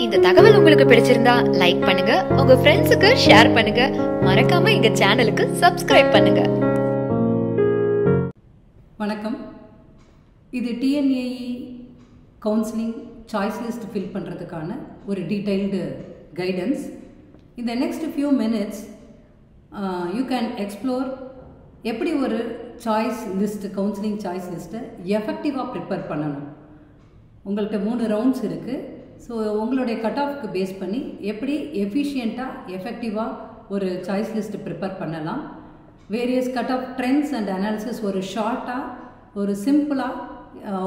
இந்த தகவல் உங்களுக்கு பிடிச்சிருந்தா லைக் பண்ணுங்க, உங்க ஃப்ரெண்ட்ஸுக்கு ஷேர் பண்ணுங்க, மறக்காம எங்க சேனலுக்கு சப்ஸ்கிரைப் பண்ணுங்க. வணக்கம். இது டிஎன்ஏஇ கவுன்சிலிங் சாய்ஸ் லிஸ்ட் ஃபில் பண்ணுறதுக்கான ஒரு டீடைல்டு கைடன்ஸ். இந்த next few minutes you can explore எப்படி ஒரு சாய்ஸ் லிஸ்ட்டு கவுன்சிலிங் சாய்ஸ் லிஸ்ட்டை எஃபெக்டிவாக ப்ரிப்பேர் பண்ணணும். உங்கள்கிட்ட 3 ரவுண்ட்ஸ் இருக்குது. ஸோ உங்களுடைய கட் ஆஃப்க்கு பேஸ் பண்ணி எப்படி எஃபிஷியண்ட்டாக எஃபெக்டிவாக ஒரு சாய்ஸ் லிஸ்ட்டு ப்ரிப்பேர் பண்ணலாம். Various cut off trends and analysis ஒரு ஷார்ட்டாக, ஒரு சிம்பிளாக,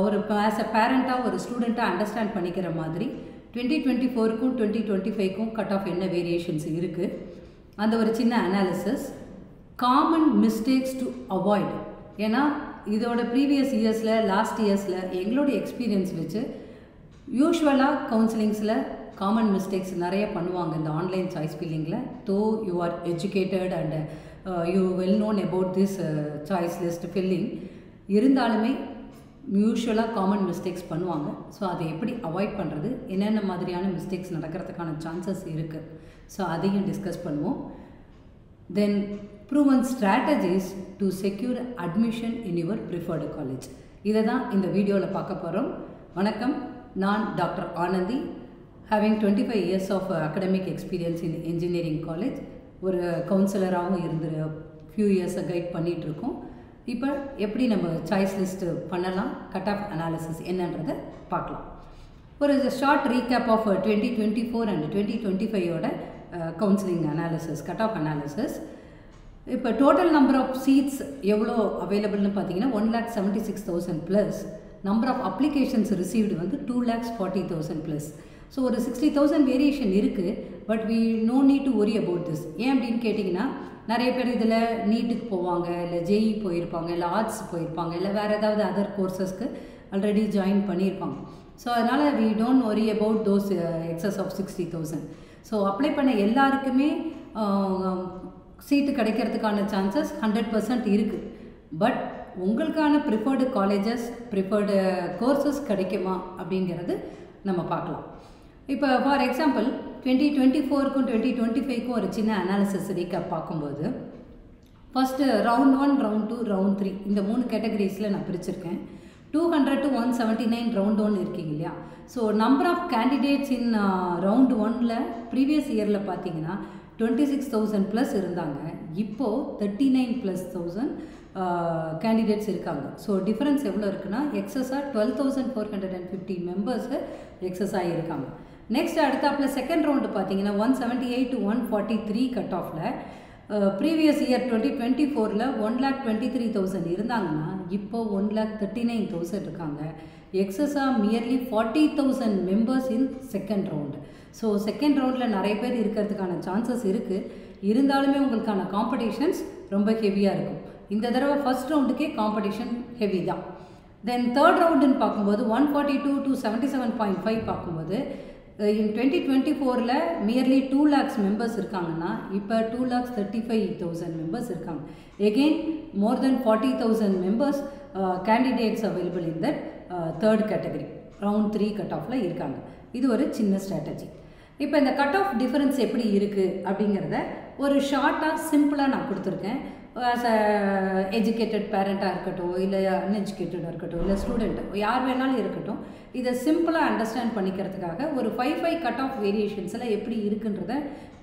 ஒரு ஆஸ் அ பேரண்ட்டாக ஒரு ஸ்டூடெண்ட்டாக அண்டர்ஸ்டாண்ட் பண்ணிக்கிற மாதிரி 2024க்கும் 2025க்கும் கட் ஆஃப் என்ன வேரியேஷன்ஸ் இருக்குது, அந்த ஒரு சின்ன analysis. Common mistakes to avoid. ஏன்னா இதோட ப்ரீவியஸ் இயர்ஸில், லாஸ்ட் இயர்ஸில் எங்களுடைய எக்ஸ்பீரியன்ஸ் வச்சு யூஸ்வலாக கவுன்சிலிங்ஸில் காமன் மிஸ்டேக்ஸ் நிறைய பண்ணுவாங்க இந்த ஆன்லைன் சாய்ஸ் ஃபில்லிங்கில். Though you are educated and you well known about this choice list filling, இருந்தாலுமே யூஸ்வலாக காமன் மிஸ்டேக்ஸ் பண்ணுவாங்க. ஸோ அதை எப்படி அவாய்ட் பண்ணுறது, என்னென்ன மாதிரியான மிஸ்டேக்ஸ் நடக்கிறதுக்கான சான்சஸ் இருக்குது, ஸோ அதையும் டிஸ்கஸ் பண்ணுவோம். Then proven strategies to secure admission in your preferred college. இதை தான் இந்த வீடியோவில் பார்க்க போகிறோம். வணக்கம், நான் doctor Anandhi. Having 25 years of academic experience in engineering college. ஒரு கவுன்சிலராகவும் இருந்து ஃபியூ இயர்ஸை கைட் பண்ணிகிட்ருக்கோம். இப்போ எப்படி நம்ம சாய்ஸ் லிஸ்ட்டு பண்ணலாம், கட் ஆஃப் அனாலிசிஸ் என்னன்றதை பார்க்கலாம். ஒரு ஷார்ட் ரீகேப் ஆஃப் 2024 அண்ட் 2025ஓட counselling analysis, cut off analysis. இப்போ டோட்டல் நம்பர் ஆஃப் சீட்ஸ் எவ்வளோ அவைலபிள்னு பார்த்தீங்கன்னா 1,76,000 plus. Number of applications received வந்து 2,40,000 ப்ளஸ். ஸோ ஒரு 60,000 வேரியேஷன் இருக்குது. But we no need to worry about this. ஏன் அப்படின்னு கேட்டிங்கன்னா, நிறைய பேர் இதில் நீட்டுக்கு போவாங்க, இல்லை ஜேஇ போயிருப்பாங்க, இல்லை ஆர்ட்ஸ் போயிருப்பாங்க, இல்லை வேறு ஏதாவது அதர் கோர்சஸ்க்கு ஆல்ரெடி ஜாயின் பண்ணியிருப்பாங்க. ஸோ அதனால் we don't worry about those excess of 60,000. So apply பண்ண எல்லாருக்குமே சீட்டு கிடைக்கிறதுக்கான சான்சஸ் 100% இருக்குது. பட் உங்களுக்கான ப்ரிஃபர்டு காலேஜஸ், ப்ரிஃபர்டு கோர்சஸ் கிடைக்குமா அப்படிங்கிறது நம்ம பார்க்கலாம். இப்போ ஃபார் எக்ஸாம்பிள் 2024க்கும் 2025க்கும் ஒரு சின்ன அனாலிசிஸ் ரீகேப் பார்க்கும்போது, ஃபஸ்ட்டு ரவுண்ட் 1, ரவுண்ட் 2, ரவுண்ட் 3 இந்த 3 கேட்டகரிஸில் நான் பிரிச்சிருக்கேன். 200 to 179 ரவுண்ட் 1 இருக்கீங்க இல்லையா. So number of candidates in round 1ல் ப்ரீவியஸ் இயரில் பார்த்தீங்கன்னா 26,000 ப்ளஸ் இருந்தாங்க. இப்போது 39,000+ கேண்டிடேட்ஸ் இருக்காங்க. ஸோ டிஃப்ரென்ஸ் எவ்வளோ இருக்குன்னா, எக்ஸஸாக 12,450 மெம்பர்ஸு எக்ஸஸாக இருக்காங்க. நெக்ஸ்ட் அடுத்தாப்பில் செகண்ட் ரவுண்டு பார்த்தீங்கன்னா 178 to 143 கட் ஆஃபில் ப்ரீவியஸ் இயர் 2024ல் 1,23,000 இருந்தாங்கன்னா இப்போது 1,39,000 இருக்காங்க. எக்ஸஸாக merely 40,000 members in second round. So second ரவுண்டில் நிறைய பேர் இருக்கிறதுக்கான சான்சஸ் இருக்குது. இருந்தாலுமே உங்களுக்கான காம்படிஷன்ஸ் ரொம்ப ஹெவியாக இருக்கும். இந்த தடவை ஃபஸ்ட் ரவுண்டுக்கே காம்படிஷன் ஹெவி தான். தென் தேர்ட் ரவுண்டுன்னு பார்க்கும்போது 142 to 77.5 பார்க்கும்போது இன் 2024ல் மியர்லி 2 lakhs மெம்பர்ஸ் இருக்காங்கன்னா இப்போ 2,35,000 மெம்பர்ஸ் இருக்காங்க. Again more then 40,000 members candidates available in that third category round 3 cut ஆஃபில் இருக்காங்க. இது ஒரு சின்ன ஸ்ட்ராட்டஜி. இப்போ இந்த கட் ஆஃப் டிஃபரன்ஸ் எப்படி இருக்குது அப்படிங்கிறத ஒரு ஷார்ட்டாக சிம்பிளாக நான் கொடுத்துருக்கேன். ஆஸ் அ எஜுகேட்டட் பேரண்ட்டாக இருக்கட்டும், இல்லை அன்எஜுகேட்டடாக இருக்கட்டும், இல்லை ஸ்டூடெண்ட் யார் வேணாலும் இருக்கட்டும், இதை சிம்பிளாக அண்டர்ஸ்டாண்ட் பண்ணிக்கிறதுக்காக ஒரு 5 கட் ஆஃப் வேரியேஷன்ஸில் எப்படி இருக்குன்றத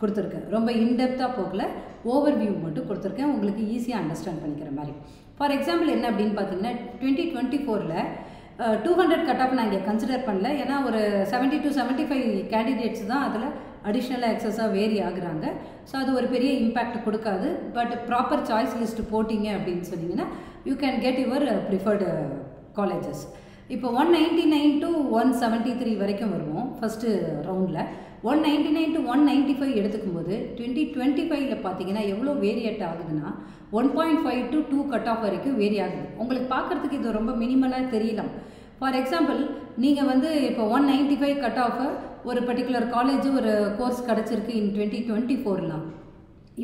கொடுத்துருக்கேன். ரொம்ப இன்டெப்த்தாக போகல, ஓவர் வியூ மட்டும் கொடுத்துருக்கேன் உங்களுக்கு ஈஸியாக அண்டர்ஸ்டாண்ட் பண்ணிக்கிற மாதிரி. ஃபார் எக்ஸாம்பிள் என்ன அப்படின்னு பார்த்தீங்கன்னா, 2024ல் 200 கட் ஆஃப் நான் இங்கே கன்சிடர் பண்ணல. ஏன்னா ஒரு 70 to 75 கேண்டிடேட்ஸ் தான் அதில் அடிஷ்னலாக எக்ஸஸாக வேரி ஆகுறாங்க. ஸோ அது ஒரு பெரிய இம்பேக்ட் கொடுக்காது. பட் ப்ராப்பர் சாய்ஸ் லிஸ்ட்டு போட்டிங்க அப்படின்னு சொன்னீங்கன்னா you can get your preferred colleges. இப்போ 199 to 173 வரைக்கும் வருவோம் ஃபஸ்ட்டு ரவுண்டில். 199 to 195 எடுத்துக்கும்போது 2025ல் பார்த்தீங்கன்னா எவ்வளோ வேரியேட் ஆகுதுன்னா 1.5 to 2 கட் ஆஃப் வரைக்கும் வேரி ஆகுது. உங்களுக்கு பார்க்குறதுக்கு இது ரொம்ப மினிமலாக தெரியலாம். ஃபார் எக்ஸாம்பிள் நீங்கள் வந்து இப்போ 195 கட் ஆஃபை ஒரு பர்டிகுலர் காலேஜ் ஒரு கோர்ஸ் கிடச்சிருக்கு இன் 2024லாம்.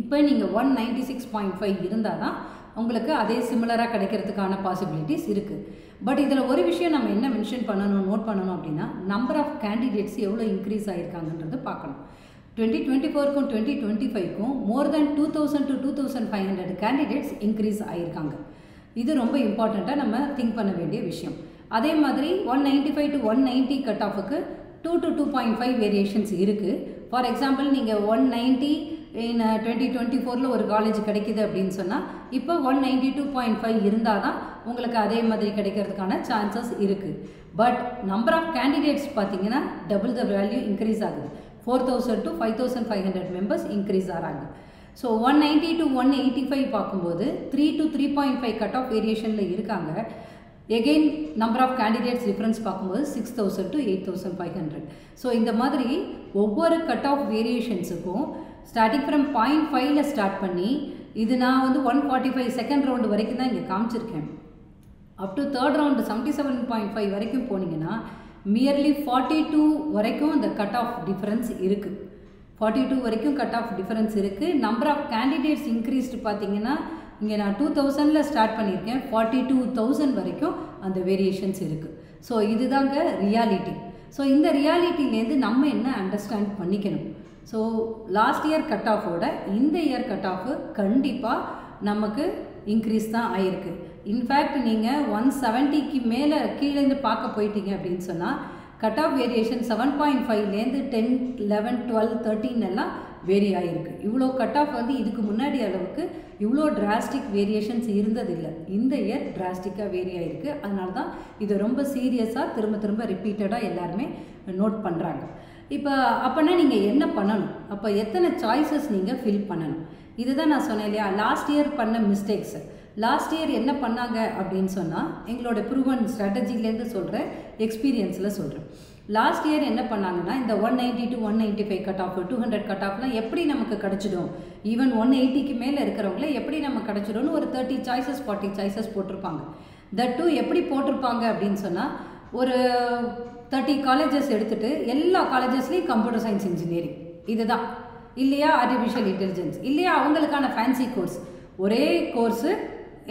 இப்போ நீங்கள் 196.5 இருந்தால் தான் உங்களுக்கு அதே சிமிலராக கிடைக்கிறதுக்கான பாசிபிலிட்டிஸ் இருக்குது. பட் இதில் ஒரு விஷயம் நம்ம என்ன மென்ஷன் பண்ணணும், நோட் பண்ணணும் அப்படின்னா, நம்பர் ஆஃப் கேண்டிடேட்ஸ் எவ்வளோ இன்க்ரீஸ் ஆகிருக்காங்கன்றது பார்க்கணும். 2024க்கும் 2025க்கும் மோர் தென் 2000 to 2500 கேண்டிடேட்ஸ் இன்க்ரீஸ் ஆகியிருக்காங்க. இது ரொம்ப இம்பார்ட்டண்ட்டாக நம்ம திங்க் பண்ண வேண்டிய விஷயம். அதே மாதிரி 195 to 190 கட் ஆஃபுக்கு 2 to 2.5 வேரியேஷன்ஸ் இருக்குது. ஃபார் எக்ஸாம்பிள் நீங்கள் 190 இன் 2024 ஒரு காலேஜ் கிடைக்கிது அப்படின்னு சொன்னால் இப்போ 192.5 இருந்தால் தான் உங்களுக்கு அதே மாதிரி கிடைக்கிறதுக்கான சான்சஸ் இருக்குது. பட் நம்பர் ஆஃப் கேண்டிடேட்ஸ் பார்த்தீங்கன்னா டபுள் த வேல்யூ இன்க்ரீஸ் ஆகுது. 4000 to 5500 மெம்பர்ஸ் இன்க்ரீஸ் ஆகிறாங்க. ஸோ 190 to 185 பார்க்கும்போது 3 to 3.5 கட் ஆஃப் வேரியேஷனில் இருக்காங்க. Again number of candidates difference பார்க்கும்போது 6000 to 8500. ஸோ இந்த மாதிரி ஒவ்வொரு கட் ஆஃப் வேரியேஷன்ஸுக்கும் ஸ்டார்டிங் ஃப்ரம் 0.5ல் ஸ்டார்ட் பண்ணி இது நான் வந்து 145 செகண்ட் ரவுண்டு வரைக்கும் தான் இங்கே காமிச்சிருக்கேன். அப் டு தேர்ட் ரவுண்டு 77.5 வரைக்கும் போனீங்கன்னா மியர்லி 42 வரைக்கும் இந்த கட் ஆஃப் டிஃப்ரென்ஸ் இருக்குது. 42 வரைக்கும் கட் ஆஃப் டிஃப்ரென்ஸ் இருக்குது. நம்பர் ஆஃப் கேண்டிடேட்ஸ் இன்க்ரீஸ்டு பார்த்தீங்கன்னா இங்கே நான் 2000ல் ஸ்டார்ட் பண்ணியிருக்கேன், 42,000 வரைக்கும் அந்த வேரியேஷன்ஸ் இருக்குது. ஸோ இதுதாங்க ரியாலிட்டி. ஸோ இந்த ரியாலிட்டிலேருந்து நம்ம என்ன அண்டர்ஸ்டாண்ட் பண்ணிக்கணும். ஸோ லாஸ்ட் இயர் கட் ஆஃபோட இந்த இயர் கட் ஆஃபு கண்டிப்பாக நமக்கு இன்க்ரீஸ் தான் ஆகிருக்கு. இன்ஃபேக்ட் நீங்கள் 170க்கு மேலே கீழேருந்து பார்க்க போயிட்டீங்க அப்படின்னு சொன்னால் கட் ஆஃப் வேரியேஷன் 7.5லேருந்து 10, 11, 12, 13 எல்லாம் வேரி ஆகிருக்கு. இவ்வளோ கட் ஆஃப் வந்து இதுக்கு முன்னாடி அளவுக்கு இவ்வளோ டிராஸ்டிக் வேரியேஷன்ஸ் இருந்ததில்லை. இந்த இயர் டிராஸ்டிக்காக வேரி ஆகிருக்கு. அதனால தான் இதை ரொம்ப சீரியஸாக திரும்ப ரிப்பீட்டடாக எல்லாருமே நோட் பண்ணுறாங்க. இப்போ அப்போனா நீங்கள் என்ன பண்ணணும், அப்போ எத்தனை சாய்ஸஸ் நீங்கள் ஃபில் பண்ணணும், இதுதான் நான் சொன்னேன் இல்லையா. லாஸ்ட் இயர் பண்ண மிஸ்டேக்ஸ், லாஸ்ட் இயர் என்ன பண்ணாங்க அப்படின்னு சொன்னால் எங்களோட ப்ரூவன் ஸ்ட்ராட்டஜிலேருந்து சொல்கிறேன், எக்ஸ்பீரியன்ஸில் சொல்கிறேன். லாஸ்ட் இயர் என்ன பண்ணாங்கன்னா இந்த 190 to 195 கட் ஆஃப் 200 கட் ஆஃப்லாம் எப்படி நமக்கு கிடச்சிடும், ஈவன் 180க்கு மேலே இருக்கிறவங்கள எப்படி நம்ம கிடச்சிடும்னு ஒரு 30 சாய்ஸஸ் 40 சாய்ஸஸ் போட்டிருப்பாங்க. தட் டூ எப்படி போட்டிருப்பாங்க அப்படின்னு சொன்னால் ஒரு 30 காலேஜஸ் எடுத்துகிட்டு எல்லா காலேஜஸ்லேயும் கம்ப்யூட்டர் சயின்ஸ் இன்ஜினியரிங் இதுதான் இல்லையா, ஆர்டிஃபிஷியல் இன்டெலிஜென்ஸ் இல்லையா, அவங்களுக்கான ஃபேன்சி கோர்ஸ், ஒரே கோர்ஸு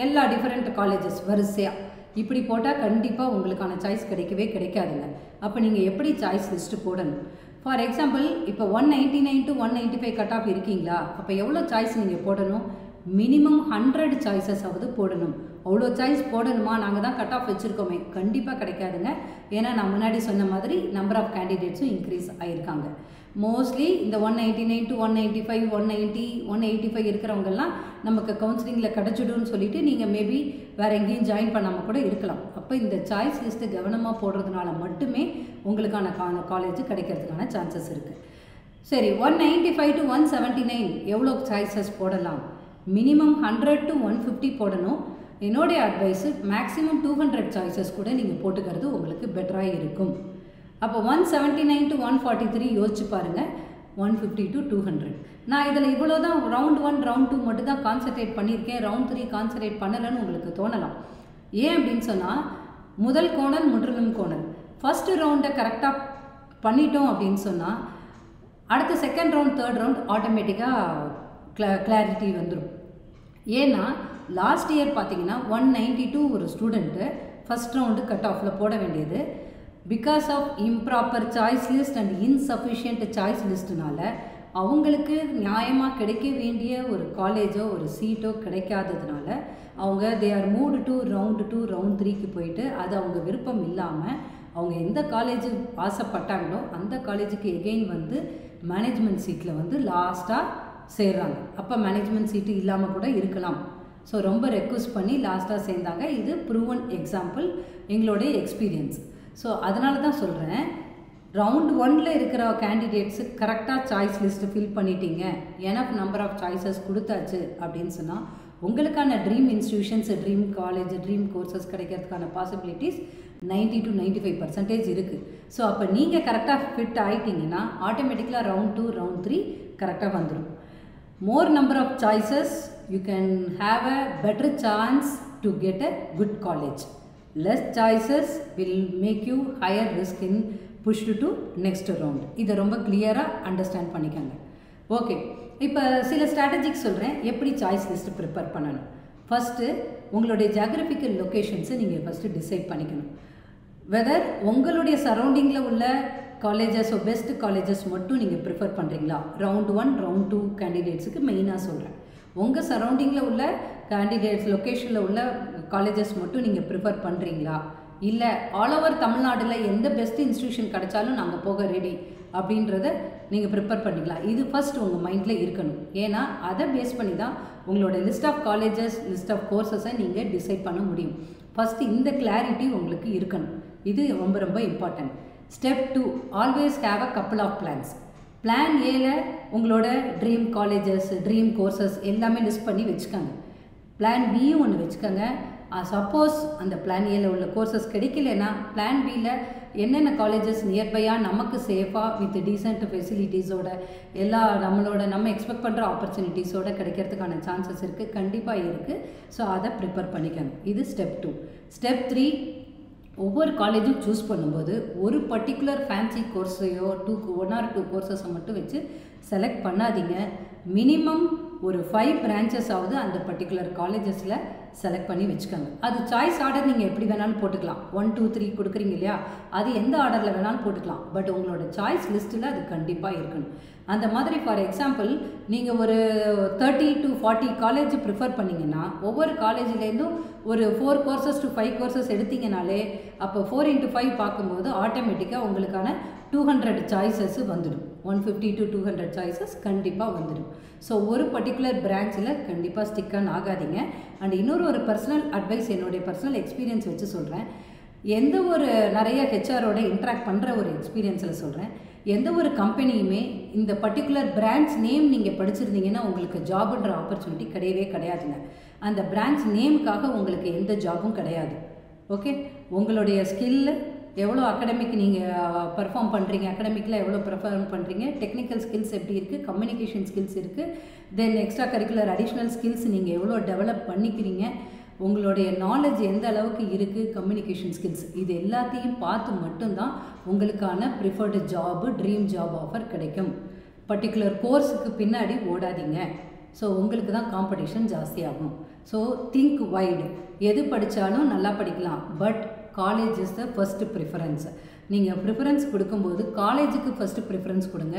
எல்லா டிஃப்ரெண்ட் காலேஜஸ் வரிசையாக இப்படி போட்டால் கண்டிப்பாக உங்களுக்கான சாய்ஸ் கிடைக்காதுங்க. அப்போ நீங்கள் எப்படி சாய்ஸ் லிஸ்ட்டு போடணும். ஃபார் எக்ஸாம்பிள் இப்போ 199 to 195 கட் ஆஃப் இருக்கீங்களா, அப்போ எவ்வளோ சாய்ஸ் நீங்கள் போடணும், மினிமம் 100 சாய்ஸஸ் ஆகுது போடணும். அவ்வளோ சாய்ஸ் போடணுமா, நாங்கள் தான் கட் ஆஃப் வச்சுருக்கோமே, கண்டிப்பாக கிடைக்காதுங்க. ஏன்னா நான் முன்னாடி சொன்ன மாதிரி நம்பர் ஆஃப் கேண்டிடேட்ஸும் இன்க்ரீஸ் ஆகியிருக்காங்க. மோஸ்ட்லி இந்த 199 to 195, 190, 185 இருக்கிறவங்கெல்லாம் நமக்கு கவுன்சிலிங்கில் கிடச்சிடும்னு சொல்லிட்டு நீங்கள் மேபி வேறு எங்கேயும் ஜாயின் பண்ணாமல் கூட இருக்கலாம். அப்போ இந்த சாய்ஸ் லிஸ்ட்டு கவனமாக போடுறதுனால மட்டுமே உங்களுக்கான காலேஜ் கிடைக்கிறதுக்கான சான்சஸ் இருக்குது. சரி, 195 to 179 எவ்வளோ சாய்ஸஸ் போடலாம், மினிமம் 100 to 150 போடணும். என்னுடைய அட்வைஸு மேக்ஸிமம் 200 சாய்ஸஸ் கூட நீங்கள் போட்டுக்கிறது உங்களுக்கு பெட்டராக இருக்கும். அப்போ 179 to 143 யோசிச்சு பாருங்கள், 150 to 200. நான் இதில் இவ்வளோ தான் ரவுண்ட் 1 ரவுண்ட் 2 மட்டும் தான் கான்சன்ட்ரேட் பண்ணியிருக்கேன், ரவுண்ட் 3 கான்சன்ட்ரேட் பண்ணலைன்னு உங்களுக்கு தோணலாம். ஏன் அப்படின்னு சொன்னால் முதல் கோணல் முற்றிலும் கோணல். ஃபஸ்ட்டு ரவுண்டை கரெக்டாக பண்ணிட்டோம் அப்படின்னு சொன்னால் அடுத்த செகண்ட் ரவுண்ட் தேர்ட் ரவுண்ட் ஆட்டோமேட்டிக்காக கிளாரிட்டி வந்துடும். ஏன்னா லாஸ்ட் இயர் பார்த்தீங்கன்னா 192 ஒரு ஸ்டூடெண்ட்டு ஃபஸ்ட் ரவுண்டு கட் ஆஃபில் போட வேண்டியது because of improper choice list and insufficient choice லிஸ்ட்டுனால அவங்களுக்கு நியாயமாக கிடைக்க வேண்டிய ஒரு காலேஜோ ஒரு சீட்டோ கிடைக்காததுனால அவங்க they are moved to round 2 round 3க்கு போயிட்டு அது அவங்க விருப்பம் இல்லாமல் அவங்க எந்த காலேஜ் ஆசைப்பட்டாங்களோ அந்த காலேஜுக்கு எகெயின் வந்து மேனேஜ்மெண்ட் சீட்டில் வந்து லாஸ்ட்டாக சேர்றாங்க. அப்போ மேனேஜ்மெண்ட் சீட்டு இல்லாமல் கூட இருக்கலாம். ஸோ ரொம்ப ரெக்வஸ்ட் பண்ணி லாஸ்ட்டாக சேர்ந்தாங்க. இது ப்ரூவன் எக்ஸாம்பிள், எங்களுடைய எக்ஸ்பீரியன்ஸ். ஸோ அதனால தான் சொல்கிறேன், ரவுண்ட் 1ல் இருக்கிற கேண்டிடேட்ஸு கரெக்டாக சாய்ஸ் லிஸ்ட்டு ஃபில் பண்ணிட்டீங்க, எனஃப் நம்பர் ஆஃப் சாய்ஸஸ் கொடுத்தாச்சு அப்படின்னு சொன்னால் உங்களுக்கான dream institutions, dream college, dream courses கிடைக்கிறதுக்கான பாசிபிலிட்டிஸ் 90 to 95% இருக்குது. ஸோ அப்போ நீங்கள் கரெக்டாக ஃபிட் ஆகிட்டிங்கன்னா ஆட்டோமேட்டிக்கலாக ரவுண்ட் 2 ரவுண்ட் 3 கரெக்டாக வந்துடும். More number of choices you can have a better chance to get a good college. Less choices will make you higher risk in pushed to next round. இதை ரொம்ப கிளியராக அண்டர்ஸ்டாண்ட் பண்ணிக்கோங்க. Okay, இப்போ சில strategic சொல்கிறேன் எப்படி சாய்ஸ் லிஸ்ட்டு ப்ரிப்பேர் பண்ணணும். First உங்களுடைய ஜியாகிரபிக்கல் லொக்கேஷன்ஸை நீங்கள் ஃபஸ்ட்டு டிசைட் பண்ணிக்கணும். வெதர் உங்களுடைய சரௌண்டிங்கில் உள்ள காலேஜஸ் பெஸ்ட் காலேஜஸ் மட்டும் நீங்கள் ப்ரிஃபர் பண்ணுறீங்களா? ரவுண்ட் 1 ரவுண்ட் 2 கேண்டிடேட்ஸுக்கு மெயினாக சொல்கிறேன். உங்கள் சரௌண்டிங்கில் உள்ள கேண்டிடேட்ஸ் லொக்கேஷனில் உள்ள காலேஜஸ் மட்டும் நீங்கள் ப்ரிஃபர் பண்ணுறீங்களா? இல்லை ஆல் ஓவர் தமிழ்நாட்டில் எந்த பெஸ்ட் இன்ஸ்டியூஷன் கிடைச்சாலும் நாங்கள் போக ரெடி அப்படின்றத நீங்கள் ப்ரிப்பேர் பண்ணிக்கலாம். இது ஃபஸ்ட் உங்கள் மைண்டில் இருக்கணும். ஏன்னா அதை பேஸ் பண்ணி தான் உங்களோட list of colleges list of கோர்சஸை நீங்கள் டிசைட் பண்ண முடியும். ஃபஸ்ட்டு இந்த கிளாரிட்டி உங்களுக்கு இருக்கணும். இது ரொம்ப ரொம்ப important. Step 2, always have a couple of plans. Plan ஏல உங்களோட ட்ரீம் காலேஜஸ் ட்ரீம் கோர்சஸ் எல்லாமே லிஸ்ட் பண்ணி வச்சுக்கோங்க. பிளான் பியும் ஒன்று வச்சுக்கோங்க. சப்போஸ் அந்த பிளான் ஏல உள்ள கோர்சஸ் கிடைக்கலன்னா பிளான் பியில் என்னென்ன காலேஜஸ் நியர்பையாக நமக்கு சேஃபாக வித் டீசென்ட் ஃபெசிலிட்டிஸோட எல்லா நம்ம எக்ஸ்பெக்ட் பண்ணுற ஆப்பர்ச்சுனிட்டிஸோடு கிடைக்கிறதுக்கான சான்சஸ் இருக்குது, கண்டிப்பாக இருக்குது. ஸோ அதை ப்ரிப்பேர் பண்ணிக்கோங்க. இது ஸ்டெப் 2. ஸ்டெப் 3, ஒவ்வொரு காலேஜும் சூஸ் பண்ணும்போது ஒரு பர்டிகுலர் ஃபேன்சி கோர்ஸையோ 1 or 2 கோர்சஸை மட்டும் வச்சு செலக்ட் பண்ணாதீங்க. மினிமம் ஒரு 5 பிரான்ச்சஸ் ஆகுது அந்த பர்டிகுலர் காலேஜஸில் செலக்ட் பண்ணி வச்சுக்கோங்க. அது சாய்ஸ் ஆர்டர் நீங்கள் எப்படி வேணாலும் போட்டுக்கலாம். 1 2 3 கொடுக்குறீங்க இல்லையா, அது எந்த ஆர்டரில் வேணாலும் போட்டுக்கலாம். பட் உங்களோட சாய்ஸ் லிஸ்ட்டில் அது கண்டிப்பாக இருக்கணும். அந்த மாதிரி ஃபார் எக்ஸாம்பிள் நீங்கள் ஒரு 30 to 40 காலேஜ் ப்ரிஃபர் பண்ணிங்கன்னா ஒவ்வொரு காலேஜ்லேருந்தும் ஒரு 4 courses to 5 courses எடுத்தீங்கனாலே அப்போ 4 into 5 பார்க்கும்போது ஆட்டோமேட்டிக்காக உங்களுக்கான 200 சாய்ஸஸ் வந்துடும். 150 to 200 சாய்ஸஸ் கண்டிப்பாக வந்துடும். ஸோ ஒரு பர்டிகுலர் பிரான்ச்சில் கண்டிப்பாக ஸ்டிக்கான் ஆகாதீங்க. அண்ட் இன்னொரு பர்சனல் அட்வைஸ், என்னுடைய பர்சனல் எக்ஸ்பீரியன்ஸ் வச்சு சொல்கிறேன். எந்த ஒரு நிறைய ஹெச்ஆரோட இன்ட்ராக்ட் பண்ணுற ஒரு எக்ஸ்பீரியன்ஸில் சொல்கிறேன். எந்த ஒரு கம்பெனியுமே இந்த பர்டிகுலர் பிரான்ச் நேம் நீங்கள் படிச்சிருந்தீங்கன்னா உங்களுக்கு ஜாப்ன்ற ஆப்பர்ச்சுனிட்டி கிடையவே கிடையாதுங்க. அந்த பிரான்ச் நேமுக்காக உங்களுக்கு எந்த ஜாபும் கிடையாது. ஓகே, உங்களுடைய ஸ்கில் எவ்வளோ அகடமிக் நீங்கள் பர்ஃபார்ம் பண்ணுறீங்க, அகடமிக்கில் எவ்வளோ பர்ஃபார்ம் பண்ணுறீங்க, டெக்னிக்கல் ஸ்கில்ஸ் எப்படி இருக்குது, கம்யூனிகேஷன் ஸ்கில்ஸ் இருக்குது, தென் எக்ஸ்ட்ரா கரிக்குலர் அடிஷ்னல் ஸ்கில்ஸ் நீங்கள் எவ்வளோ டெவலப் பண்ணிக்கிறீங்க, உங்களுடைய நாலேஜ் எந்த அளவுக்கு இருக்குது, கம்யூனிகேஷன் ஸ்கில்ஸ், இது எல்லாத்தையும் பார்த்து மட்டும்தான் உங்களுக்கான preferred job dream job offer கிடைக்கும். பர்டிகுலர் கோர்ஸுக்கு பின்னாடி ஓடாதீங்க. ஸோ உங்களுக்கு தான் காம்படிஷன் ஜாஸ்தியாகும். So think wide. எது படித்தாலும் நல்லா படிக்கலாம், but college is the first preference. நீங்கள் ப்ரிஃபரன்ஸ் கொடுக்கும்போது காலேஜுக்கு ஃபஸ்ட்டு ப்ரிஃபரன்ஸ் கொடுங்க,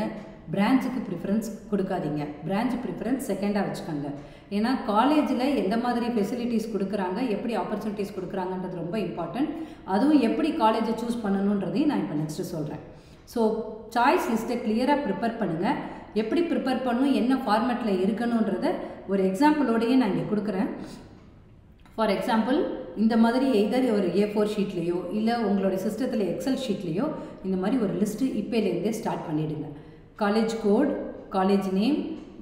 பிரான்ச்சுக்கு ப்ரிஃபரன்ஸ் கொடுக்காதீங்க. பிரான்ச் ப்ரிஃபரன்ஸ் செகண்டாக வச்சுக்கோங்க. ஏன்னா காலேஜில் எந்த மாதிரி ஃபெசிலிட்டிஸ் கொடுக்குறாங்க, எப்படி ஆப்பர்ச்சுனிட்டிஸ் கொடுக்குறாங்கன்றது ரொம்ப இம்பார்ட்டன்ட். அதுவும் எப்படி காலேஜை சூஸ் பண்ணணுன்றதையும் நான் இப்போ நெக்ஸ்ட்டு சொல்கிறேன். ஸோ சாய்ஸ் லிஸ்ட்டை கிளியராக ப்ரிப்பேர் பண்ணுங்கள். எப்படி ப்ரிப்பேர் பண்ணணும், என்ன ஃபார்மேட்டில் இருக்கணுன்றத ஒரு எக்ஸாம்பிளோடையே நான் இங்கே கொடுக்குறேன். ஃபார் எக்ஸாம்பிள், இந்த மாதிரி எய்தர் ஒரு A4 ஷீட்லேயோ இல்லை உங்களோட சிஸ்டத்தில் எக்ஸல் ஷீட்லேயோ இந்த மாதிரி ஒரு லிஸ்ட்டு இப்போலேருந்தே ஸ்டார்ட் பண்ணிவிடுங்க. College code, college name,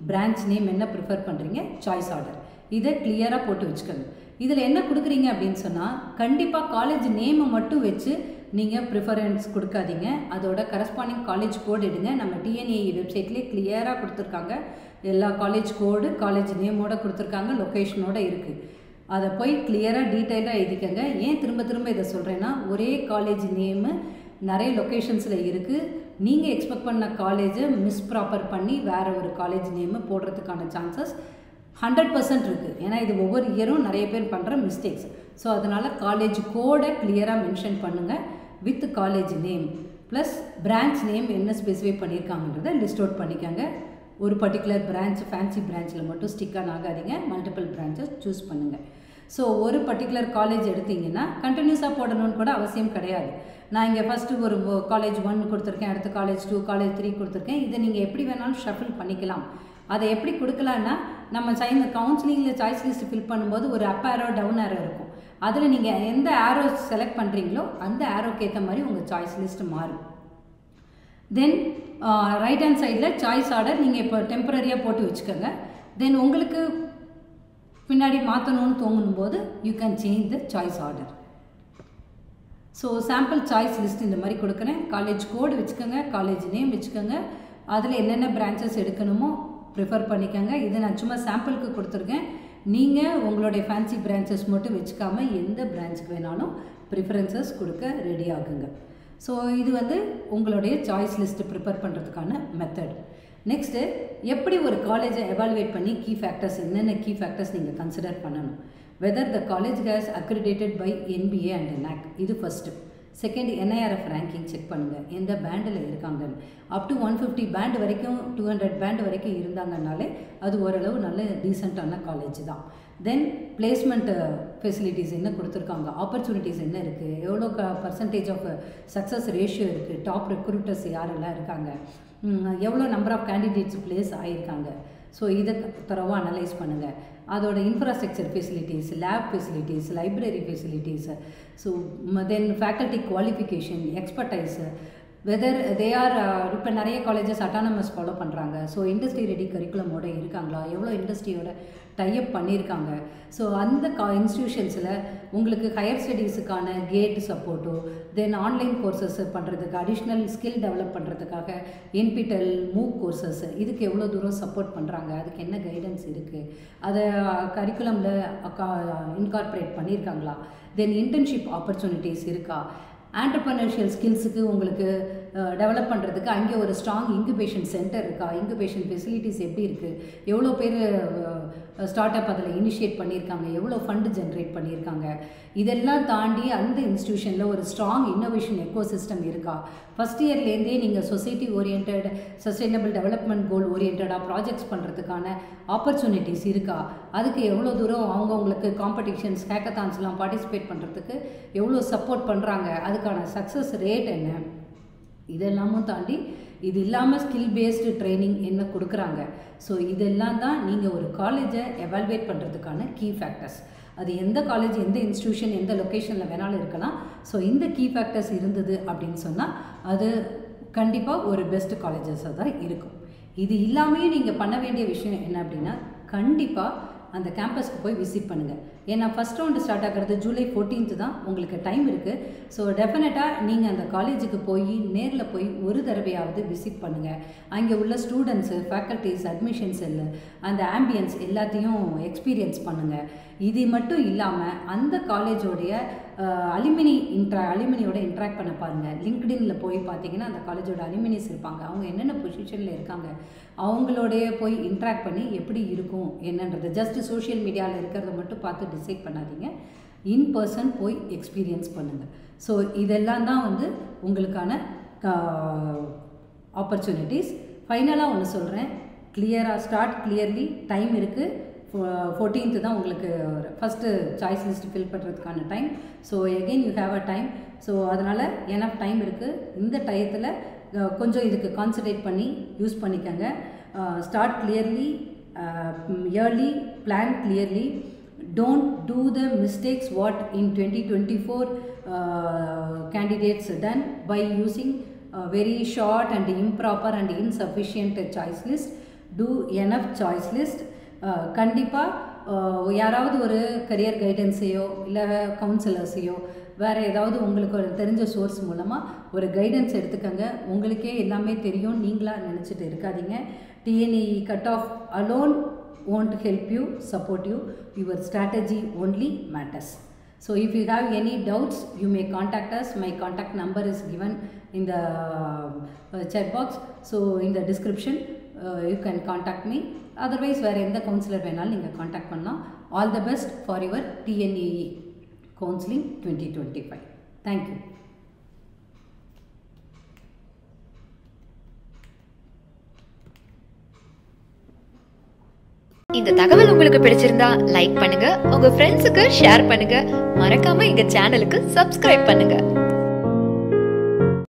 branch name என்ன ப்ரிஃபர் பண்ணுறீங்க, சாய்ஸ் ஆர்டர், இதை கிளியராக போட்டு வச்சுக்கோங்க. இதில் என்ன கொடுக்குறீங்க அப்படின்னு சொன்னால் கண்டிப்பாக காலேஜ் நேமை மட்டும் வச்சு நீங்கள் ப்ரிஃபரன்ஸ் கொடுக்காதீங்க. அதோட கரஸ்பாண்டிங் காலேஜ் கோடு எடுங்க. நம்ம டிஎன்ஏஇ வெப்சைட்லேயே கிளியராக கொடுத்துருக்காங்க. எல்லா காலேஜ் கோடு காலேஜ் நேமோட கொடுத்துருக்காங்க, லொக்கேஷனோட இருக்குது. அதை போய் கிளியராக டீட்டெயிலாக எழுதிக்கங்க. ஏன் திரும்ப திரும்ப இதை சொல்கிறேன்னா, ஒரே காலேஜ் நேமு நிறைய லொக்கேஷன்ஸில் இருக்குது. நீங்கள் எக்ஸ்பெக்ட் பண்ண காலேஜை மிஸ்ப்ராப்பர் பண்ணி வேறு ஒரு காலேஜ் நேமு போடுறதுக்கான சான்சஸ் 100% இருக்குது. ஏன்னா இது ஒவ்வொரு இயரும் நிறைய பேர் பண்ணுற மிஸ்டேக்ஸ். ஸோ அதனால் காலேஜ் கோடை கிளியராக மென்ஷன் பண்ணுங்கள் with college name plus branch name என்ன ஸ்பெசிஃபை பண்ணியிருக்காங்கன்றதை லிஸ்ட் அவுட் பண்ணிக்கோங்க. ஒரு பர்டிகுலர் பிரான்ச் ஃபேன்சி பிரான்ச்சில் மட்டும் ஸ்டிக்கான் ஆகாதீங்க, மல்டிபிள் பிரான்ச்சஸ் சூஸ் பண்ணுங்கள். ஸோ ஒரு பர்டிகுலர் காலேஜ் எடுத்திங்கன்னா கண்டினியூஸாக போடணும்னு கூட அவசியம் கிடையாது. நான் இங்கே ஃபஸ்ட்டு ஒரு காலேஜ் 1 கொடுத்துருக்கேன், அடுத்து காலேஜ் 2 காலேஜ் 3 கொடுத்துருக்கேன். இதை நீங்கள் எப்படி வேணாலும் ஷஃபில் பண்ணிக்கலாம். அதை எப்படி கொடுக்கலான்னா, நம்ம கவுன்சிலிங்கில் சாய்ஸ் லிஸ்ட் ஃபில் பண்ணும்போது ஒரு அப் ஆரோ டவுன் ஆரோ இருக்கும். அதில் நீங்கள் எந்த ஆரோ செலக்ட் பண்ணுறீங்களோ அந்த ஆரோக்கு ஏற்ற மாதிரி உங்கள் சாய்ஸ் லிஸ்ட் மாறும். தென் ரைட் ஹேண்ட் சைடில் சாய்ஸ் ஆர்டர் நீங்கள் இப்போ டெம்பரரியாக போட்டு வச்சுக்கோங்க. தென் உங்களுக்கு பின்னாடி மாற்றணும்னு தோணும் போது you can change the choice order. So sample choice list இந்த மாதிரி கொடுக்குறேன். காலேஜ் கோடு வச்சுக்கோங்க, காலேஜ் நேம் வச்சுக்கோங்க, அதில் என்னென்ன பிரான்ச்சஸ் எடுக்கணுமோ ப்ரிஃபர் பண்ணிக்கோங்க. இதை நான் சும்மா சாம்பிளுக்கு கொடுத்துருக்கேன். நீங்கள் உங்களுடைய ஃபேன்சி பிரான்ச்சஸ் மட்டும் வச்சுக்காமல் எந்த பிரான்ச்சுக்கு வேணாலும் ப்ரிஃபரன்சஸ் கொடுக்க ரெடி ஆகுங்க. ஸோ இது வந்து உங்களுடைய சாய்ஸ் லிஸ்ட்டு ப்ரிப்பேர் பண்ணுறதுக்கான மெத்தட். நெக்ஸ்ட்டு எப்படி ஒரு காலேஜை எவாலுவேட் பண்ணி கீ ஃபேக்டர்ஸ் என்னென்ன கீ ஃபேக்டர்ஸ் நீங்கள் கன்சிடர் பண்ணணும். Whether the college has accredited by NBA and NAC, இது first. Second, NIRF ranking check பண்ணுங்கள், எந்த பேண்டில் இருக்காங்கன்னு. அப் டு 150 பேண்ட் வரைக்கும் 200 பேண்ட் வரைக்கும் இருந்தாங்கன்னாலே அது ஓரளவு நல்ல டீசெண்டான காலேஜ் தான். தென் பிளேஸ்மெண்ட் ஃபெசிலிட்டிஸ் என்ன கொடுத்துருக்காங்க, ஆப்பர்ச்சுனிட்டிஸ் என்ன இருக்குது, எவ்வளோ பர்சன்டேஜ் ஆஃப் சக்ஸஸ் ரேஷியோ இருக்குது, டாப் ரெக்ரூட்டர்ஸ் யாரெல்லாம் இருக்காங்க, எவ்வளோ நம்பர் ஆஃப் கேண்டிடேட்ஸ் பிளேஸ் ஆகியிருக்காங்க. ஸோ இதை தரவாக அனலைஸ் பண்ணுங்கள். அதோட infrastructure facilities, lab facilities, library facilities, so then faculty qualification, expertise, whether they are இப்போ நிறைய காலேஜஸ் அட்டானமஸ் ஃபாலோ பண்ணுறாங்க. ஸோ இண்டஸ்ட்ரி ரெடி கரிக்குலமோட இருக்காங்களா, எவ்வளோ இண்டஸ்ட்ரியோட டைப் பண்ணியிருக்காங்க. ஸோ அந்த இன்ஸ்டியூஷன்ஸில் உங்களுக்கு ஹையர் ஸ்டடீஸுக்கான கேட் சப்போர்ட்டோ, தென் ஆன்லைன் கோர்சஸ் பண்ணுறதுக்கு, அடிஷ்னல் ஸ்கில் டெவலப் பண்ணுறதுக்காக NPTEL, MOOC கோர்சஸ், இதுக்கு எவ்வளோ தூரம் சப்போர்ட் பண்ணுறாங்க, அதுக்கு என்ன கைடன்ஸ் இருக்குது, அதை கரிக்குலமில் இன்கார்பரேட் பண்ணியிருக்காங்களா, தென் இன்டர்ன்ஷிப் ஆப்பர்ச்சுனிட்டிஸ் இருக்கா, ஆண்டர்ப்ரனர்ஷியல் ஸ்கில்ஸுக்கு உங்களுக்கு டெவலப் பண்ணுறதுக்கு அங்கே ஒரு ஸ்ட்ராங் இன்குபேஷன் சென்டர் இருக்கா, இன்குபேஷன் ஃபெசிலிட்டிஸ் எப்படி இருக்குது, எவ்வளோ பேர் ஸ்டார்ட் அப் அதில் இனிஷியேட் பண்ணியிருக்காங்க, எவ்வளோ ஃபண்டு ஜென்ரேட் பண்ணியிருக்காங்க. இதெல்லாம் தாண்டி அந்த இன்ஸ்டியூஷனில் ஒரு ஸ்ட்ராங் இன்னோவேஷன் எக்கோசிஸ்டம் இருக்கா, ஃபஸ்ட் இயர்லேருந்தே நீங்கள் society orient, sustainable development goal ஓரியன்டாக ப்ராஜெக்ட்ஸ் பண்ணுறதுக்கான ஆப்பர்ச்சுனிட்டிஸ் இருக்கா, அதுக்கு எவ்வளோ தூரம் அவங்களுக்கு காம்படிஷன்ஸ், ஹேக்கத்தான்ஸ்லாம் பார்ட்டிசிபேட் பண்ணுறதுக்கு எவ்வளோ சப்போர்ட் பண்ணுறாங்க, அதுக்கான சக்ஸஸ் ரேட் என்ன, இதெல்லாமும் தாண்டி இது இல்லாமல் ஸ்கில் பேஸ்டு ட்ரைனிங் என்ன கொடுக்குறாங்க. ஸோ இதெல்லாம் தான் நீங்கள் ஒரு காலேஜை எவால்வேட் பண்ணுறதுக்கான கீ ஃபேக்டர்ஸ். அது எந்த காலேஜ், எந்த இன்ஸ்டியூஷன், எந்த லொக்கேஷனில் வேணாலும் இருக்கலாம். ஸோ இந்த கீ ஃபேக்டர்ஸ் இருந்தது அப்படின்னு சொன்னால் அது கண்டிப்பாக ஒரு பெஸ்ட் காலேஜஸாக தான் இருக்கும். இது இல்லாமல் நீங்கள் பண்ண வேண்டிய விஷயம் என்ன அப்படின்னா, கண்டிப்பாக அந்த கேம்பஸ்க்கு போய் விசிட் பண்ணுங்கள். ஏன்னா ஃபஸ்ட் ரவுண்டு ஸ்டார்ட் ஆகிறது ஜூலை 14th தான், உங்களுக்கு டைம் இருக்குது. ஸோ டெஃபினட்டாக நீங்கள் அந்த காலேஜுக்கு போய் நேரில் போய் ஒரு தடவையாவது விசிட் பண்ணுங்கள். அங்கே உள்ள ஸ்டூடெண்ட்ஸு, ஃபேக்கல்ட்டிஸ், அட்மிஷன் செல்லு, அந்த ஆம்பியன்ஸ் எல்லாத்தையும் எக்ஸ்பீரியன்ஸ் பண்ணுங்கள். இது மட்டும் இல்லாமல் அந்த காலேஜோடைய அலுமினியோட இன்ட்ராக்ட் பண்ண பாருங்கள். லிங்க்டின்ல போய் பார்த்தீங்கன்னா அந்த காலேஜோட அலுமினிஸ் இருப்பாங்க, அவங்க என்னென்ன பொசிஷனில் இருக்காங்க, அவங்களோடைய போய் இன்ட்ராக்ட் பண்ணி எப்படி இருக்கும் என்னன்றது. ஜஸ்ட் சோஷியல் மீடியாவில் இருக்கிறத மட்டும் பார்த்து டிசைட் பண்ணாதீங்க, இன் பர்சன் போய் எக்ஸ்பீரியன்ஸ் பண்ணுங்கள். ஸோ இதெல்லாம் தான் வந்து உங்களுக்கான ஆப்பர்ச்சுனிட்டிஸ். ஃபைனலாக ஒன்று சொல்கிறேன், கிளியராக ஸ்டார்ட் கிளியர்லி, டைம் இருக்குது. 14th தான் உங்களுக்கு ஃபஸ்ட்டு சாய்ஸ் லிஸ்ட் ஃபில் பண்ணுறதுக்கான time. So again you have a time. So அதனால் எனஃப் டைம் இருக்குது. இந்த டயத்தில் கொஞ்சம் இதுக்கு கான்சன்ட்ரேட் பண்ணி யூஸ் பண்ணிக்கோங்க. Start clearly, early, plan clearly. Don't do the mistakes what in 2024 candidates done by using very short and improper and insufficient choice list. Do enough choice list. கண்டிப்பாக யாராவது ஒரு கரியர் கைடன்ஸையோ இல்லை கவுன்சிலர்ஸையோ வேறு ஏதாவது உங்களுக்கு ஒரு தெரிஞ்ச சோர்ஸ் மூலமாக ஒரு கைடன்ஸ் எடுத்துக்கோங்க. உங்களுக்கே எல்லாமே தெரியும், நீங்களாக நினச்சிட்டு இருக்காதீங்க. TNEE cut off alone won't help you, support you. Your strategy only matters. So if you have any doubts, you may contact us. My contact number is given in the chat box. So in the description you can contact me. Otherwise வேறு எந்த councillor வேணாலும் நீங்கள் contact பண்ணலாம். All the best for your TNEE counseling 2025. Thank you. இந்த தகவல் உங்களுக்கு பிடிச்சிருந்தா like பண்ணுங்க, உங்க ஃப்ரெண்ட்ஸுக்கு ஷேர் பண்ணுங்க, மறக்காம எங்க சேனலுக்கு சப்ஸ்கிரைப் பண்ணுங்க.